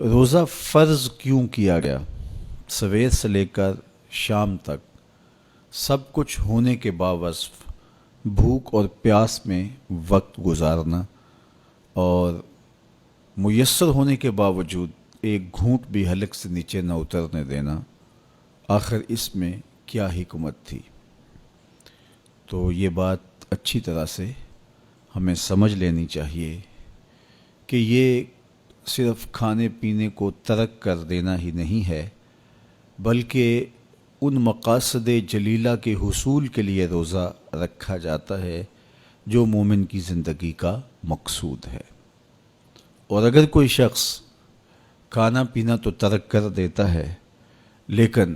روزہ فرض کیوں کیا گیا؟ سویر سے لے کر شام تک سب کچھ ہونے کے باوصف بھوک اور پیاس میں وقت گزارنا اور میسر ہونے کے باوجود ایک گھونٹ بھی حلق سے نیچے نہ اترنے دینا، آخر اس میں کیا حکمت تھی؟ تو یہ بات اچھی طرح سے ہمیں سمجھ لینی چاہیے کہ یہ صرف کھانے پینے کو ترک کر دینا ہی نہیں ہے، بلکہ ان مقاصد جلیلہ کے حصول کے لیے روزہ رکھا جاتا ہے جو مومن کی زندگی کا مقصود ہے۔ اور اگر کوئی شخص کھانا پینا تو ترک کر دیتا ہے لیکن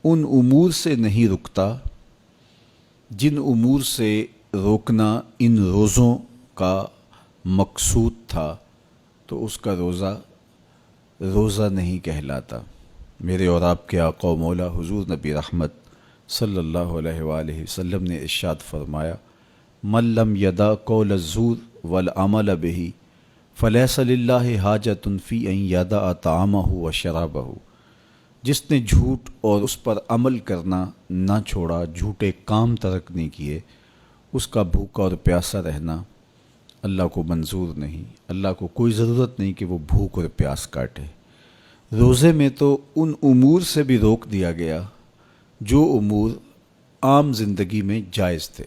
ان امور سے نہیں رکتا جن امور سے روکنا ان روزوں کا مقصود تھا، تو اس کا روزہ نہیں کہلاتا۔ میرے اور آپ کے آقا و مولا حضور نبی رحمت صلی اللہ علیہ وآلہ وسلم نے ارشاد فرمایا، من لم یدع قول الزور والعمل به فلیس للہ حاجۃ فی ان یدع طعامہ و شرابہ۔ جس نے جھوٹ اور اس پر عمل کرنا نہ چھوڑا، جھوٹے کام ترک نہیں کیے، اس کا بھوکا اور پیاسا رہنا اللہ کو منظور نہیں۔ اللہ کو کوئی ضرورت نہیں کہ وہ بھوک اور پیاس کاٹے۔ روزے میں تو ان امور سے بھی روک دیا گیا جو امور عام زندگی میں جائز تھے،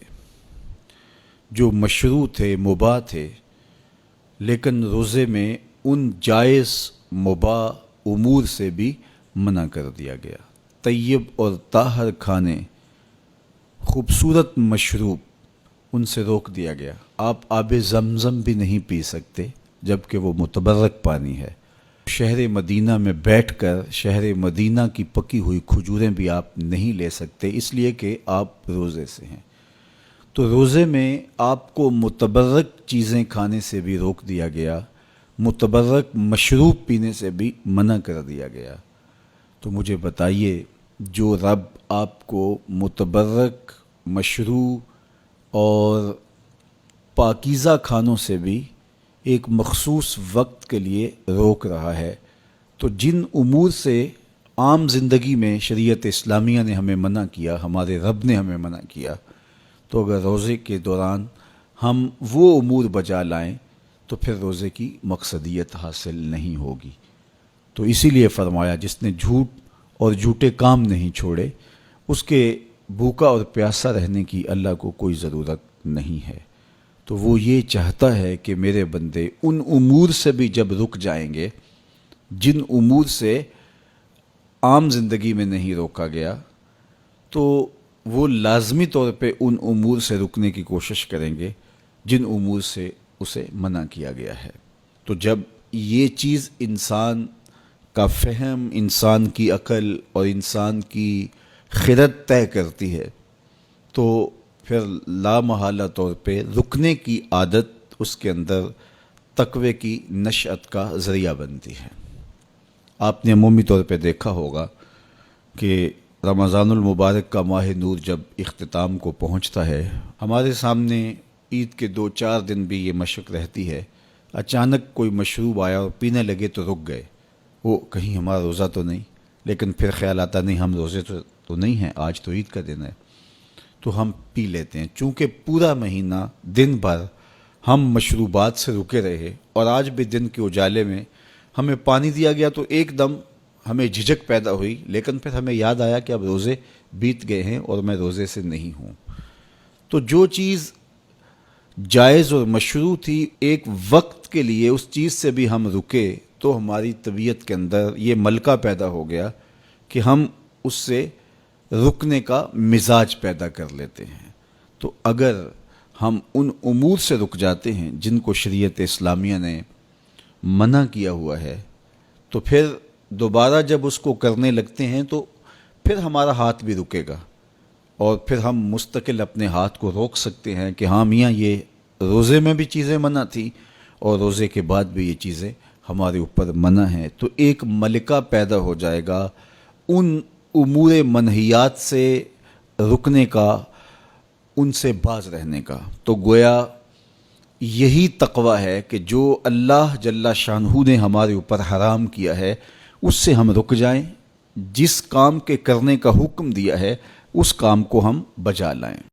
جو مشروع تھے، مباح تھے، لیکن روزے میں ان جائز مباح امور سے بھی منع کر دیا گیا۔ طیب اور طاہر کھانے، خوبصورت مشروب، ان سے روک دیا گیا۔ آپ آب زمزم بھی نہیں پی سکتے جبکہ وہ متبرک پانی ہے۔ شہر مدینہ میں بیٹھ کر شہر مدینہ کی پکی ہوئی کھجوریں بھی آپ نہیں لے سکتے، اس لیے کہ آپ روزے سے ہیں۔ تو روزے میں آپ کو متبرک چیزیں کھانے سے بھی روک دیا گیا، متبرک مشروب پینے سے بھی منع کر دیا گیا۔ تو مجھے بتائیے، جو رب آپ کو متبرک، مشروع اور پاکیزہ کھانوں سے بھی ایک مخصوص وقت کے لیے روک رہا ہے، تو جن امور سے عام زندگی میں شریعت اسلامیہ نے ہمیں منع کیا، ہمارے رب نے ہمیں منع کیا، تو اگر روزے کے دوران ہم وہ امور بجا لائیں تو پھر روزے کی مقصدیت حاصل نہیں ہوگی۔ تو اسی لیے فرمایا، جس نے جھوٹ اور جھوٹے کام نہیں چھوڑے، اس کے بھوکا اور پیاسا رہنے کی اللہ کو کوئی ضرورت نہیں ہے۔ تو وہ یہ چاہتا ہے کہ میرے بندے ان امور سے بھی جب رک جائیں گے جن امور سے عام زندگی میں نہیں روکا گیا، تو وہ لازمی طور پہ ان امور سے رکنے کی کوشش کریں گے جن امور سے اسے منع کیا گیا ہے۔ تو جب یہ چیز انسان کا فہم، انسان کی عقل اور انسان کی خرد طے کرتی ہے، تو پھر لا محالہ طور پہ رکنے کی عادت اس کے اندر تقوی کی نشأت کا ذریعہ بنتی ہے۔ آپ نے عمومی طور پہ دیکھا ہوگا کہ رمضان المبارک کا ماہ نور جب اختتام کو پہنچتا ہے، ہمارے سامنے عید کے 2-4 دن بھی یہ مشق رہتی ہے، اچانک کوئی مشروب آیا اور پینے لگے تو رک گئے، وہ کہیں ہمارا روزہ تو نہیں، لیکن پھر خیال آتا نہیں ہم روزے تو نہیں ہیں، آج تو عید کا دن ہے، تو ہم پی لیتے ہیں۔ چونکہ پورا مہینہ دن بھر ہم مشروبات سے رکے رہے اور آج بھی دن کے اجالے میں ہمیں پانی دیا گیا تو ایک دم ہمیں جھجک پیدا ہوئی، لیکن پھر ہمیں یاد آیا کہ اب روزے بیت گئے ہیں اور میں روزے سے نہیں ہوں۔ تو جو چیز جائز اور مشروع تھی، ایک وقت کے لیے اس چیز سے بھی ہم رکے تو ہماری طبیعت کے اندر یہ ملکہ پیدا ہو گیا کہ ہم اس سے رکنے کا مزاج پیدا کر لیتے ہیں۔ تو اگر ہم ان امور سے رک جاتے ہیں جن کو شریعت اسلامیہ نے منع کیا ہوا ہے، تو پھر دوبارہ جب اس کو کرنے لگتے ہیں تو پھر ہمارا ہاتھ بھی رکے گا، اور پھر ہم مستقل اپنے ہاتھ کو روک سکتے ہیں کہ ہاں میاں، یہ روزے میں بھی چیزیں منع تھی اور روزے کے بعد بھی یہ چیزیں ہمارے اوپر منع ہیں۔ تو ایک ملکہ پیدا ہو جائے گا ان امور منہیات سے رکنے کا، ان سے باز رہنے کا۔ تو گویا یہی تقوی ہے کہ جو اللہ جل شانہ نے ہمارے اوپر حرام کیا ہے اس سے ہم رک جائیں، جس کام کے کرنے کا حکم دیا ہے اس کام کو ہم بجا لائیں۔